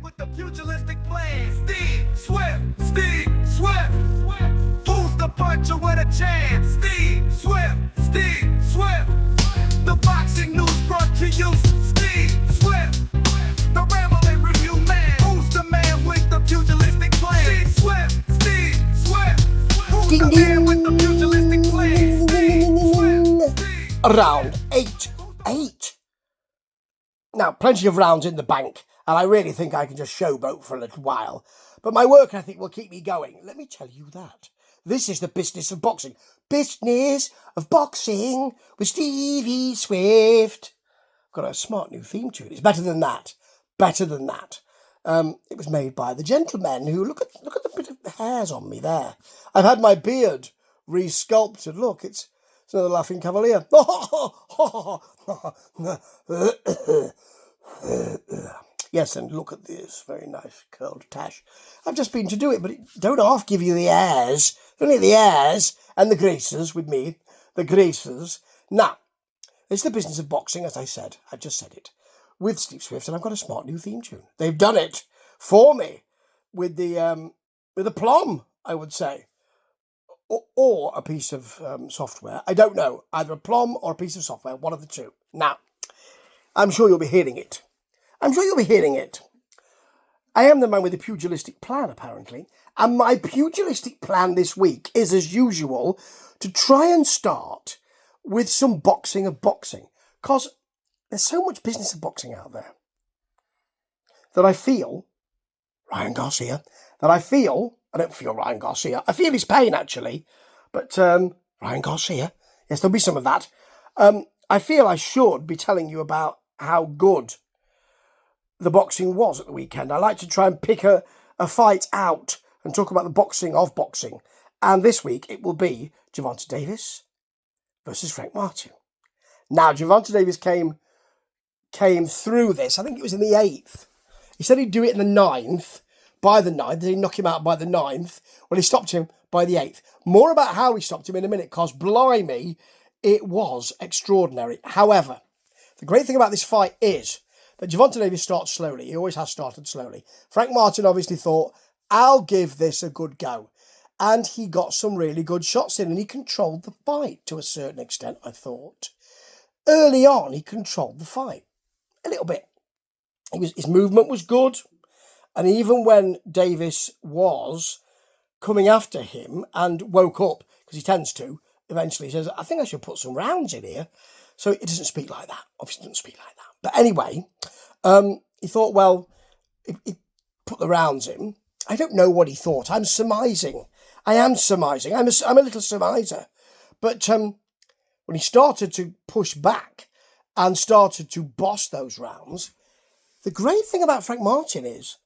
man with the pugilistic plan. Steve Swift. Who's the puncher with a chance? Steve Swift. The boxing news brought to you. Steve Swift. The rambling review man. Who's the man with the pugilistic plan? Steve Swift. Who's the man with the pugilistic plan? Steve Swift. Round 8. Now, plenty of rounds in the bank, and I really think I can just showboat for a little while. But my work ethic will keep me going. Let me tell you that. This is the business of boxing. Business of boxing with Stevie Swift. Got a smart new theme tune. It's better than that. It was made by the gentleman who, look at the bit of hairs on me there. I've had my beard resculpted. Look, it's another laughing cavalier. Yes, and look at this very nice curled tash. I've just been to do it, but it don't half give you the airs. Only the airs and the graces with me. The graces. Now, it's the business of boxing, as I said. I just said it. With Steve Swift, and I've got a smart new theme tune. They've done it for me with the plum, I would say. Or a piece of software. I don't know. Either a plum or a piece of software. One of the two. Now, I'm sure you'll be hearing it. I am the man with the pugilistic plan, apparently. And my pugilistic plan this week is, as usual, to try and start with some boxing of boxing. Because there's so much business of boxing out there that I feel, Ryan Garcia, I don't feel Ryan Garcia. I feel his pain, actually. But Ryan Garcia, yes, there'll be some of that. I feel I should be telling you about how good the boxing was at the weekend. I like to try and pick a fight out and talk about the boxing of boxing. And this week it will be Gervonta Davis versus Frank Martin. Now, Gervonta Davis came through this. I think it was in the 8th. He said he'd do it in the 9th. By the 9th, did he knock him out by the 9th? Well, he stopped him by the 8th. More about how he stopped him in a minute, because blimey, it was extraordinary. However, the great thing about this fight is that Gervonta Davis starts slowly. He always has started slowly. Frank Martin obviously thought, I'll give this a good go. And he got some really good shots in, and he controlled the fight to a certain extent, I thought. Early on, he controlled the fight a little bit. His movement was good. And even when Davis was coming after him and woke up, because he tends to, eventually he says, I think I should put some rounds in here. So it doesn't speak like that. Obviously, it doesn't speak like that. But anyway, he thought, well, he put the rounds in. I don't know what he thought. I'm surmising. I am surmising. I'm a little surmiser. But when he started to push back and started to boss those rounds, the great thing about Frank Martin is,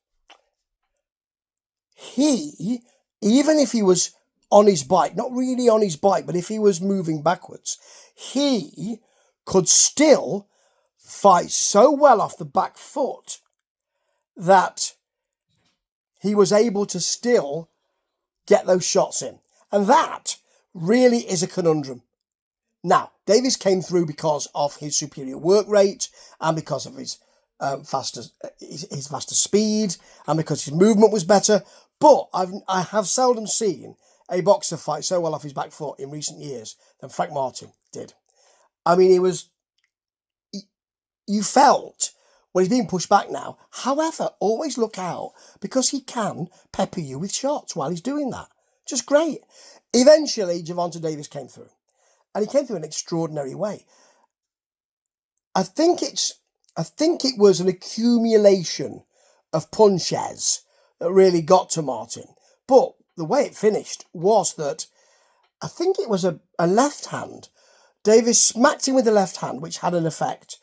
even if he was on his bike, not really on his bike, but if he was moving backwards, he could still fight so well off the back foot that he was able to still get those shots in. And that really is a conundrum. Now, Davis came through because of his superior work rate and because of his faster speed and because his movement was better. But I have seldom seen a boxer fight so well off his back foot in recent years than Frank Martin did. I mean, you felt, well, he's being pushed back now. However, always look out, because he can pepper you with shots while he's doing that. Just great. Eventually, Gervonta Davis came through. And he came through in an extraordinary way. I think it was an accumulation of punches that really got to Martin. But the way it finished was that I think it was a left hand. Davis smacked him with the left hand, which had an effect.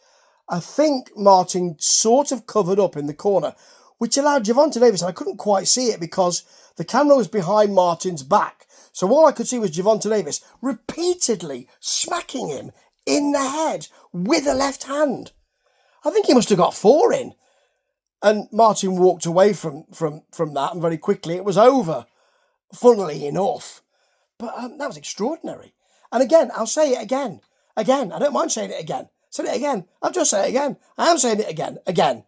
I think Martin sort of covered up in the corner, which allowed Gervonta Davis, and I couldn't quite see it because the camera was behind Martin's back. So all I could see was Gervonta Davis repeatedly smacking him in the head with a left hand. I think he must have got 4 in. And Martin walked away from that, and very quickly it was over, funnily enough. But that was extraordinary. And again, I'll say it again. I don't mind saying it again. Say it again. I'll just say it again. I am saying it again.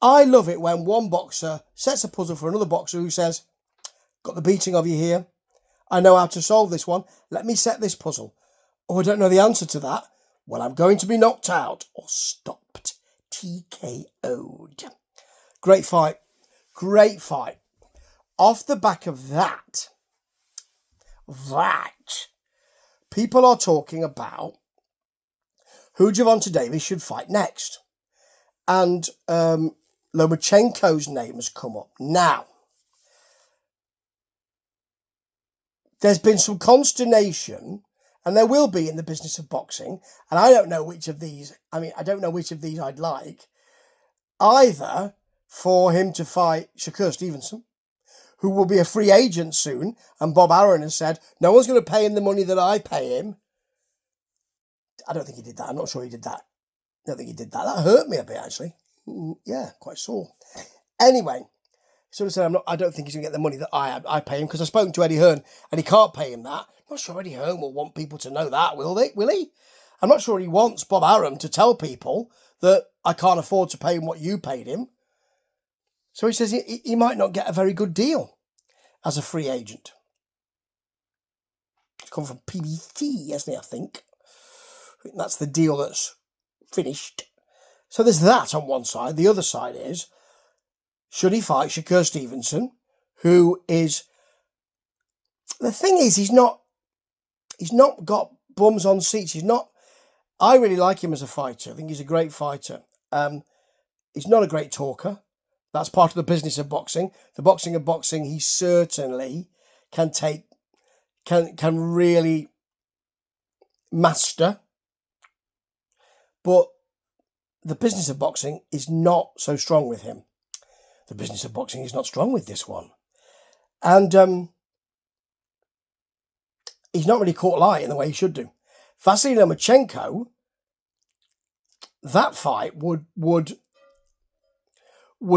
I love it when one boxer sets a puzzle for another boxer who says, got the beating of you here. I know how to solve this one. Let me set this puzzle. Oh, I don't know the answer to that. Well, I'm going to be knocked out or stopped. TKO'd. Great fight. Great fight. Off the back of that, people are talking about who Gervonta Davis should fight next. And Lomachenko's name has come up. Now, there's been some consternation, and there will be in the business of boxing, and I don't know which of these I'd like. Either for him to fight Shakur Stevenson, who will be a free agent soon, and Bob Arum has said, no one's going to pay him the money that I pay him. I don't think he did that. I'm not sure he did that. I don't think he did that. That hurt me a bit, actually. Yeah, quite sore. Anyway, sort of said, I don't think he's going to get the money that I pay him, because I've spoken to Eddie Hearn, and he can't pay him that. I'm not sure Eddie Hearn will want people to know that, will he? I'm not sure he wants Bob Arum to tell people that I can't afford to pay him what you paid him. So he says he might not get a very good deal as a free agent. He's come from PBC, hasn't he, I think that's the deal that's finished. So there's that on one side. The other side is, should he fight Shakur Stevenson, who is... The thing is, he's not got bums on seats. I really like him as a fighter. I think he's a great fighter. He's not a great talker. That's part of the business of boxing. The boxing of boxing, he certainly can really master. But the business of boxing is not so strong with him. The business of boxing is not strong with this one. And he's not really caught light in the way he should do. Vasily Lomachenko, that fight would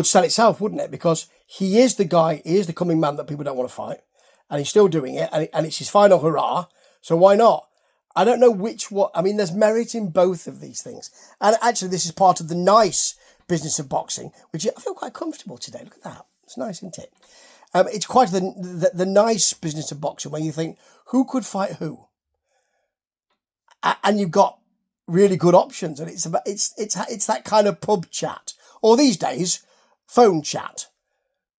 sell itself, wouldn't it? Because he is the guy, he is the coming man that people don't want to fight. And he's still doing it. And it's his final hurrah. So why not? I don't know there's merit in both of these things. And actually, this is part of the nice business of boxing, which I feel quite comfortable today. Look at that. It's nice, isn't it? It's quite the nice business of boxing when you think, who could fight who? And you've got really good options. And it's that kind of pub chat. Or these days, phone chat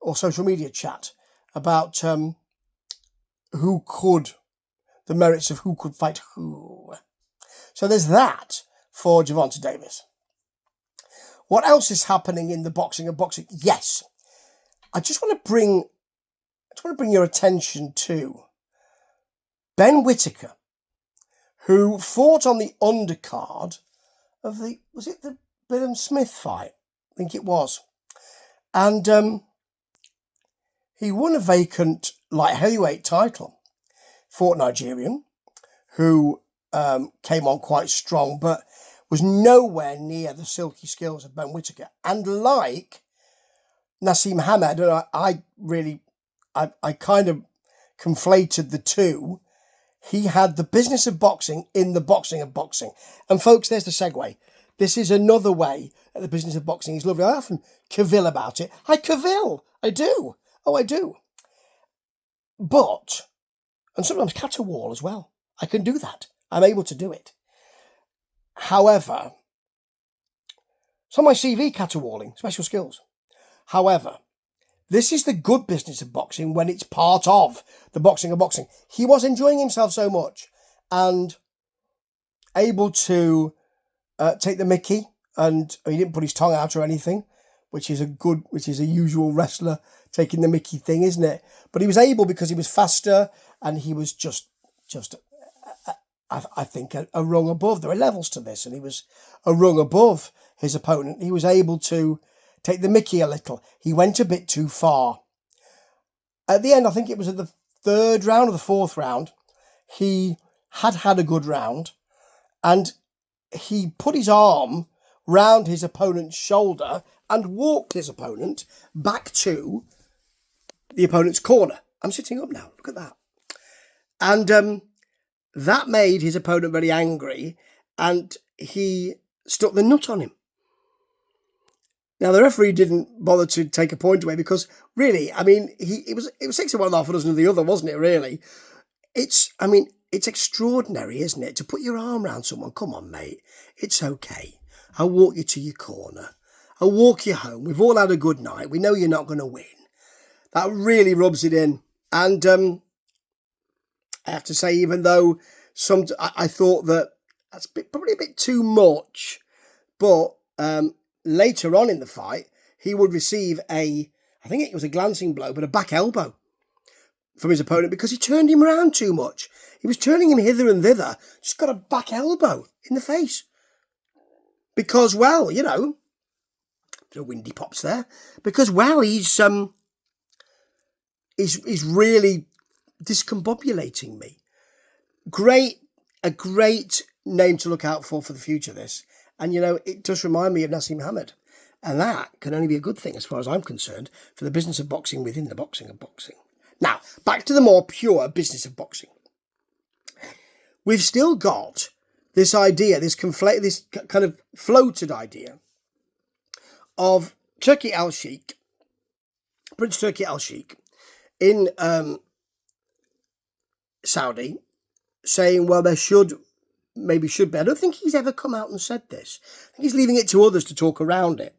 or social media chat about the merits of who could fight who. So there's that for Gervonta Davis. What else is happening in the boxing of boxing? Yes, I just want to bring your attention to Ben Whittaker, who fought on the undercard of the Bilham Smith fight? I think it was. And he won a vacant light heavyweight title. Fought Nigerian, who came on quite strong, but was nowhere near the silky skills of Ben Whittaker. And like Nassim Hamed, and I kind of conflated the two. He had the business of boxing in the boxing of boxing. And folks, there's the segue. This is another way that the business of boxing is lovely. I often cavil about it. I cavil. I do. Oh, I do. But, and sometimes caterwaul as well. I can do that. I'm able to do it. However, it's on my CV, caterwauling, special skills. However, this is the good business of boxing when it's part of the boxing of boxing. He was enjoying himself so much and able to take the mickey, and he didn't put his tongue out or anything, which is a usual wrestler taking the mickey thing, isn't it? But he was able because he was faster and he was just I think a rung above. There are levels to this, and he was a rung above his opponent. He was able to take the mickey a little. He went a bit too far. At the end, I think it was at the third round or the fourth round, he had a good round, and he put his arm round his opponent's shoulder and walked his opponent back to the opponent's corner. I'm sitting up now. Look at that. And that made his opponent very angry, and he stuck the nut on him. Now, the referee didn't bother to take a point away because, really, I mean, it was 6 of one, half a dozen of the other, wasn't it, really? It's extraordinary, isn't it, to put your arm around someone. Come on, mate. It's okay. I'll walk you to your corner. I'll walk you home. We've all had a good night. We know you're not going to win. That really rubs it in. And I have to say, even though I thought that's probably a bit too much, but later on in the fight, he would receive I think it was a glancing blow, but a back elbow from his opponent because he turned him around too much. He was turning him hither and thither, just got a back elbow in the face. Because, well, you know, the windy pops there. Because, well, he's really discombobulating me. A great name to look out for the future, this. And, you know, it does remind me of Nassim Hamed. And that can only be a good thing, as far as I'm concerned, for the business of boxing within the boxing of boxing. Now, back to the more pure business of boxing. We've still got this idea, this kind of floated idea of Prince Turki Al-Sheikh in Saudi, saying, well, there should be. I don't think he's ever come out and said this. I think he's leaving it to others to talk around it.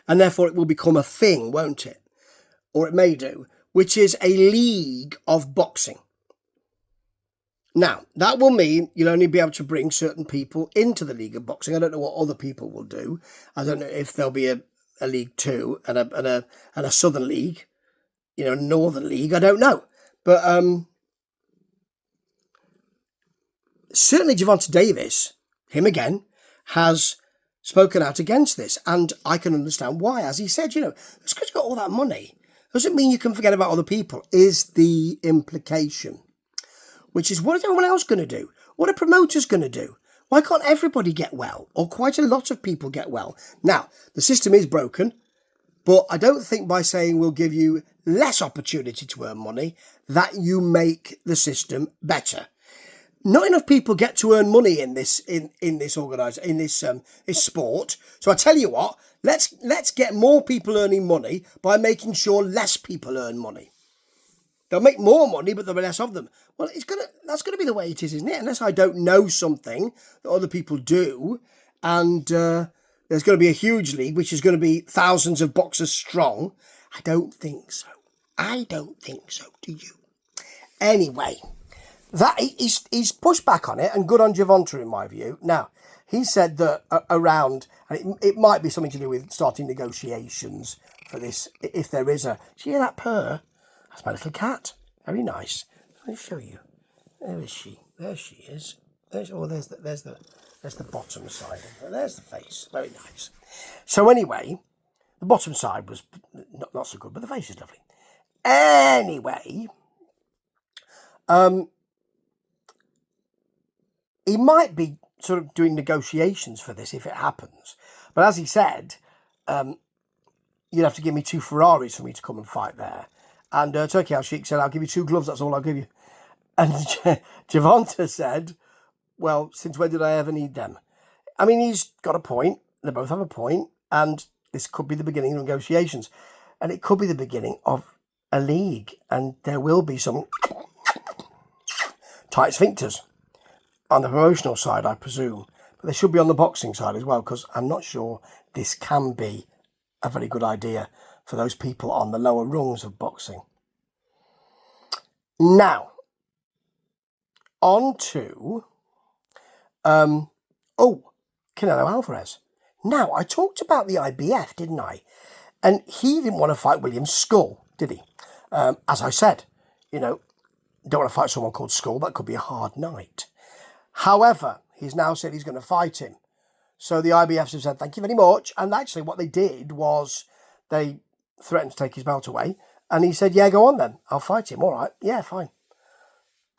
And therefore it will become a thing, won't it? Or it may do, which is a league of boxing. Now, that will mean you'll only be able to bring certain people into the league of boxing. I don't know what other people will do. I don't know if there'll be a League 2 and a Southern League, you know, Northern League. I don't know. But certainly Gervonta Davis, him again, has spoken out against this. And I can understand why. As he said, you know, just because you've got all that money doesn't mean you can forget about other people, is the implication. Which is, what is everyone else going to do? What are promoters going to do? Why can't everybody get well? Or quite a lot of people get well? Now, the system is broken, but I don't think by saying we'll give you less opportunity to earn money, that you make the system better. Not enough people get to earn money in this sport. So I tell you what, let's get more people earning money by making sure less people earn money. They'll make more money, but there'll be less of them. Well, that's gonna be the way it is, isn't it? Unless I don't know something that other people do, and there's going to be a huge league, which is going to be thousands of boxers strong. I don't think so. Do you? Anyway, he's pushed back on it, and good on Gervonta in my view. Now, he said that around, and it might be something to do with starting negotiations for this, if there is a. Do you hear that purr? That's my little cat. Very nice. Let me show you. There is she. There she is. There's the bottom side. There's the face. Very nice. So anyway, the bottom side was not so good, but the face is lovely. Anyway, he might be sort of doing negotiations for this if it happens. But as he said, you'd have to give me 2 Ferraris for me to come and fight there. And Turki Al-Sheikh said, I'll give you 2 gloves, that's all I'll give you. And Gervonta said, well, since when did I ever need them? I mean, he's got a point. They both have a point. And this could be the beginning of negotiations. And it could be the beginning of a league. And there will be some tight sphincters on the promotional side, I presume. But they should be on the boxing side as well, because I'm not sure this can be a very good idea for those people on the lower rungs of boxing. Now, on to Canelo Alvarez. Now, I talked about the IBF, didn't I? And he didn't want to fight William Skull, did he? As I said, you know, don't want to fight someone called Skull. That could be a hard night. However, he's now said he's going to fight him. So the IBF have said, thank you very much. And actually what they did was they threatened to take his belt away. And he said, yeah, go on then. I'll fight him. All right. Yeah, fine.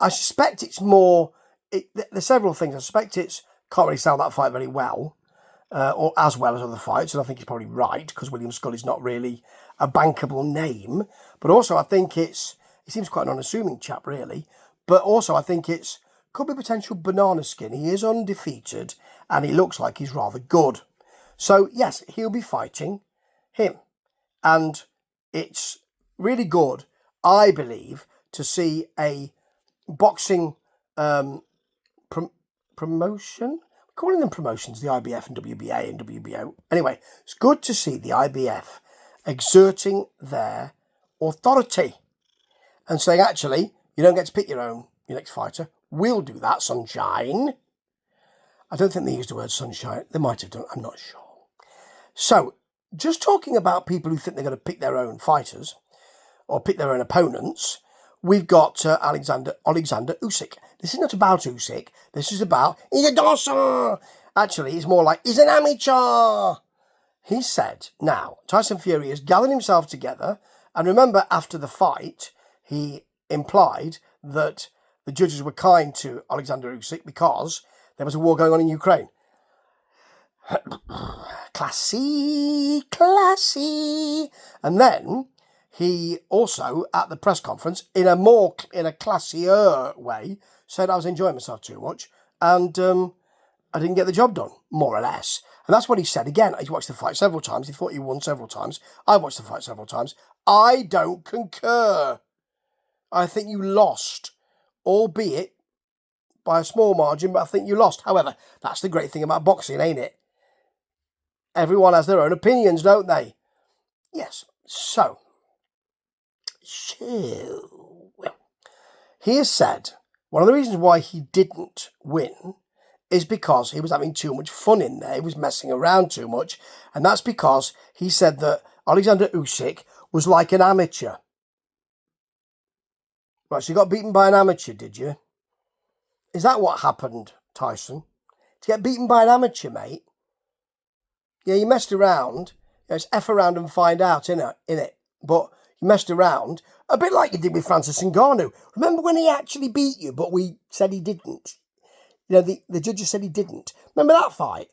I suspect it's more... There's several things. I suspect it's... Can't really sell that fight very well. Or as well as other fights. And I think he's probably right. Because William Skull is not really a bankable name. But also I think it's... He seems quite an unassuming chap, really. But also I think it's... Could be potential banana skin. He is undefeated. And he looks like he's rather good. So, yes, he'll be fighting him. And it's really good, I believe, to see a boxing promotion. We're calling them promotions, the IBF and WBA and WBO. Anyway, it's good to see the IBF exerting their authority and saying, actually, you don't get to pick your next fighter. We'll do that, sunshine. I don't think they used the word sunshine. They might have done. I'm not sure. So, just talking about people who think they're going to pick their own fighters or pick their own opponents, we've got Alexander Usyk. This is not about Usyk. This is about, he's a dancer. Actually, it's more like, he's an amateur. He said, now, Tyson Fury has gathered himself together. And remember, after the fight, he implied that the judges were kind to Alexander Usyk because there was a war going on in Ukraine. Classy. And then he also, at the press conference, in a classier way, said I was enjoying myself too much and I didn't get the job done, more or less. And that's what he said. Again, he watched the fight several times. He thought he won several times. I watched the fight several times. I don't concur. I think you lost, albeit by a small margin, but I think you lost. However, that's the great thing about boxing, ain't it? Everyone has their own opinions, don't they? Yes. So, he has said one of the reasons why he didn't win is because he was having too much fun in there. He was messing around too much. And that's because he said that Alexander Usyk was like an amateur. Right, so you got beaten by an amateur, did you? Is that what happened, Tyson? To get beaten by an amateur, mate? Yeah, you messed around. It's F around and find out, innit? But you messed around, a bit like you did with Francis Ngannou. Remember when he actually beat you, but we said he didn't? You know, the judges said he didn't. Remember that fight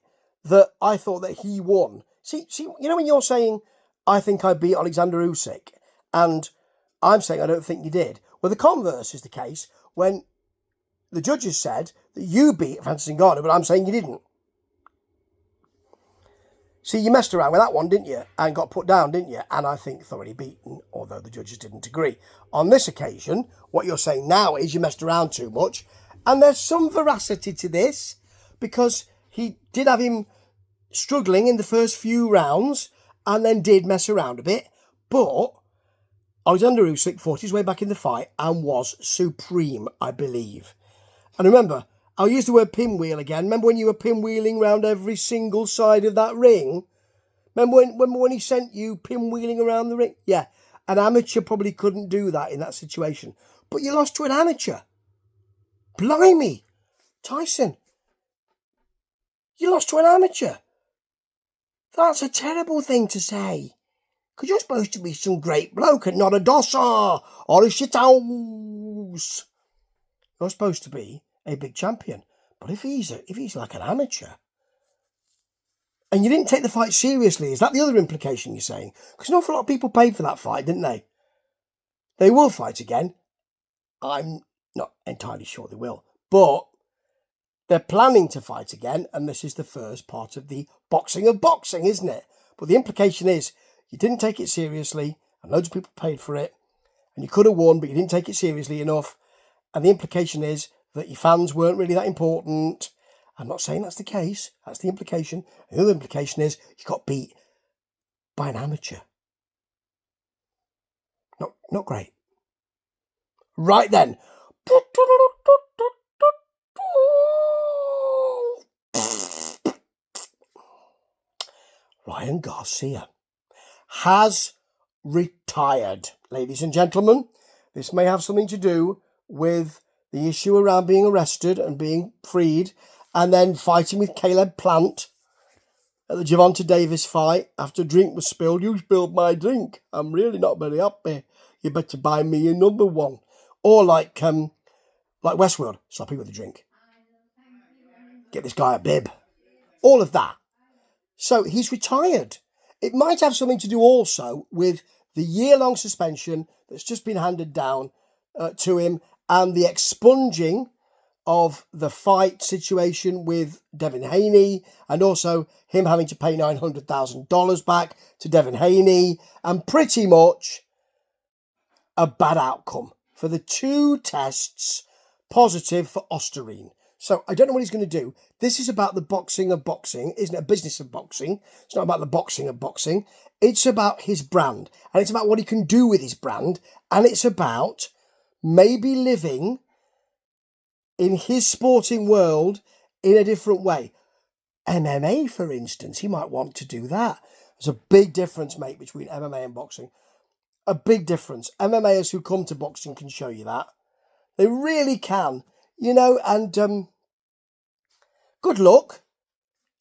that I thought that he won? See, you know when you're saying, I think I beat Alexander Usyk, and I'm saying I don't think you did. Well, the converse is the case when the judges said that you beat Francis Ngannou, but I'm saying you didn't. See, you messed around with that one, didn't you? And got put down, didn't you? And I think thoroughly beaten, although the judges didn't agree. On this occasion, what you're saying now is you messed around too much. And there's some veracity to this, because he did have him struggling in the first few rounds and then did mess around a bit. But Alexander Usyk fought his way back in the fight and was supreme, I believe. And remember, I'll use the word pinwheel again. Remember when you were pinwheeling round every single side of that ring? Remember when he sent you pinwheeling around the ring? Yeah, an amateur probably couldn't do that in that situation. But you lost to an amateur. Blimey, Tyson. You lost to an amateur. That's a terrible thing to say. Because you're supposed to be some great bloke and not a dosser or a shithouse. You're supposed to be a big champion. But if he's like an amateur, and you didn't take the fight seriously, is that the other implication you're saying? Because an awful lot of people paid for that fight, didn't they? They will fight again. I'm not entirely sure they will. But they're planning to fight again, and this is the first part of the boxing of boxing, isn't it? But the implication is you didn't take it seriously, and loads of people paid for it, and you could have won, but you didn't take it seriously enough. And the implication is that your fans weren't really that important. I'm not saying that's the case. That's the implication. The other implication is you got beat by an amateur. Not great. Right then. Ryan Garcia has retired, ladies and gentlemen. This may have something to do with the issue around being arrested and being freed and then fighting with Caleb Plant at the Gervonta Davis fight after a drink was spilled. You spilled my drink. I'm really not very happy. You better buy me another one. Or like Westworld, sloppy with a drink. Get this guy a bib. All of that. So he's retired. It might have something to do also with the year-long suspension that's just been handed down to him and the expunging of the fight situation with Devin Haney, and also him having to pay $900,000 back to Devin Haney, and pretty much a bad outcome for the 2 tests positive for Osterine. So I don't know what he's going to do. This is about the boxing of boxing, isn't it? A business of boxing. It's not about the boxing of boxing. It's about his brand, and it's about what he can do with his brand, and it's about maybe living in his sporting world in a different way. MMA, for instance, he might want to do that. There's a big difference, mate, between MMA and boxing. A big difference. MMAers who come to boxing can show you that. They really can. You know, and good luck.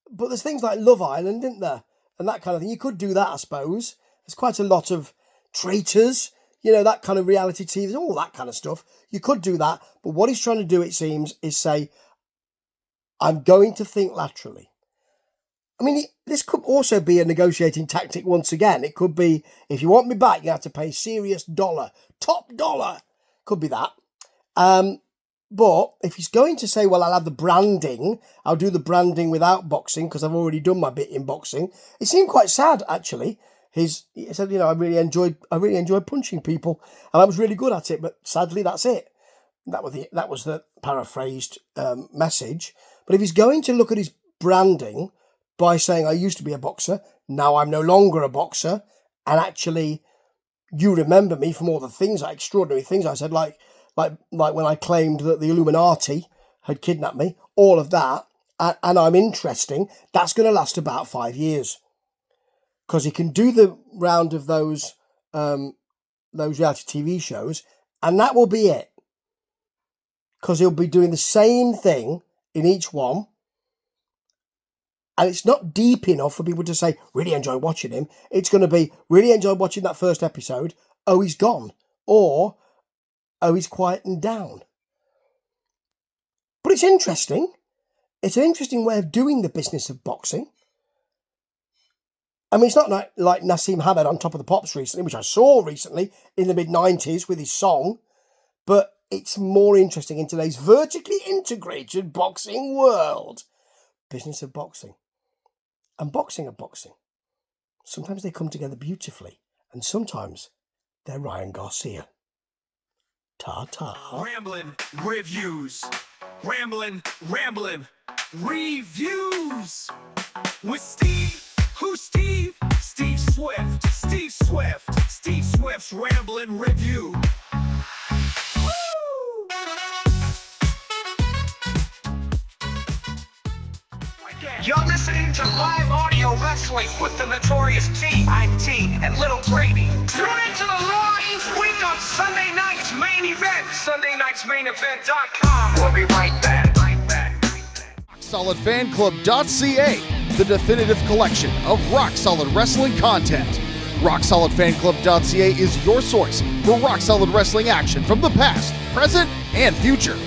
But there's things like Love Island, isn't there? And that kind of thing. You could do that, I suppose. There's quite a lot of traitors, you know, that kind of reality TV, all that kind of stuff. You could do that. But what he's trying to do, it seems, is say, I'm going to think laterally. I mean, this could also be a negotiating tactic once again. It could be, if you want me back, you have to pay serious dollar. Top dollar. Could be that. But if he's going to say, well, I'll have the branding, I'll do the branding without boxing because I've already done my bit in boxing. It seemed quite sad, actually. He said, you know, I really enjoyed punching people, and I was really good at it. But sadly, that's it. That was the paraphrased message. But if he's going to look at his branding by saying, I used to be a boxer, now I'm no longer a boxer, and actually, you remember me from all the extraordinary things I said, like when I claimed that the Illuminati had kidnapped me, all of that, and I'm interesting, that's going to last about 5 years. Because he can do the round of those reality TV shows, and that will be it. Because he'll be doing the same thing in each one, and it's not deep enough for people to say, really enjoy watching him. It's going to be, really enjoy watching that first episode, oh, he's gone. Or, oh, he's quietened down. But it's interesting. It's an interesting way of doing the business of boxing. I mean, it's not like Nassim Hamed on Top of the Pops recently, which I saw recently in the mid-90s with his song, but it's more interesting in today's vertically integrated boxing world. Business of boxing. And boxing of boxing. Sometimes they come together beautifully, and sometimes they're Ryan Garcia. Ta-ta. Rambling reviews. Rambling reviews. With Steve. Who's Steve? Steve Swift. Steve Swift's Rambling Review. Woo! You're listening to live audio wrestling with the notorious T, I'm T, and Little Brady. Tune into the live week on Sunday night's main event, SundayNightsMainEvent.com. We'll be right back. RockSolidFanClub.ca, the definitive collection of rock-solid wrestling content. RockSolidFanClub.ca is your source for rock-solid wrestling action from the past, present, and future.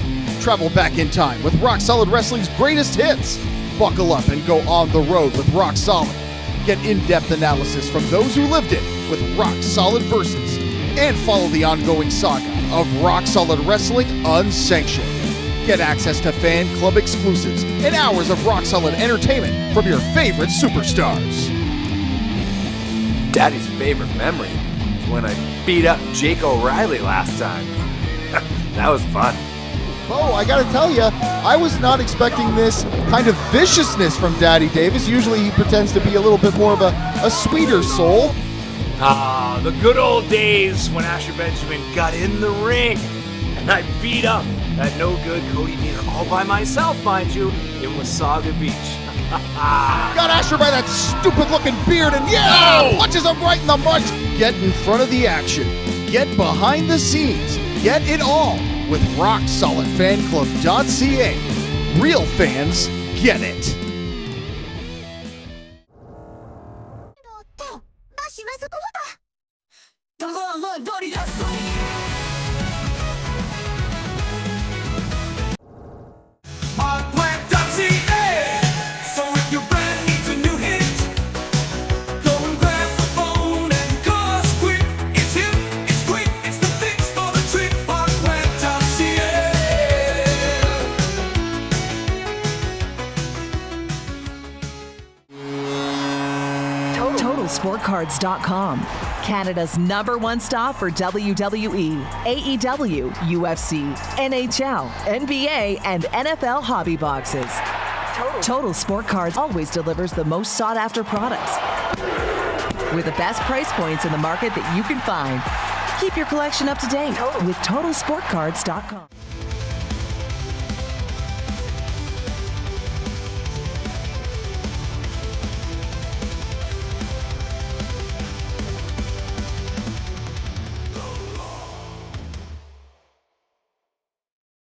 Travel back in time with Rock Solid Wrestling's greatest hits. Buckle up and go on the road with Rock Solid. Get in-depth analysis from those who lived it with Rock Solid Versus. And follow the ongoing saga of Rock Solid Wrestling Unsanctioned. Get access to fan club exclusives and hours of rock solid entertainment from your favorite superstars. Daddy's favorite memory was when I beat up Jake O'Reilly last time. That was fun. Oh, I gotta tell you, I was not expecting this kind of viciousness from Daddy Davis. Usually he pretends to be a little bit more of a sweeter soul. Ah, the good old days when Asher Benjamin got in the ring and I beat up that no-good Cody Deaner all by myself, mind you, in Wasaga Beach. Got Asher by that stupid-looking beard and punches him right in the munch. Get in front of the action. Get behind the scenes. Get it all with RockSolidFanClub.ca. Real fans get it. PodPlant.ca. So if your brand needs a new hit, go and grab the phone and call us quick. It's hip, it's quick, it's the fix for the trick. PodPlant.ca. TotalSportCards.com. Canada's #1 stop for WWE, AEW, UFC, NHL, NBA, and NFL hobby boxes. Total Sport Cards always delivers the most sought-after products with the best price points in the market that you can find. Keep your collection up to date with TotalSportCards.com.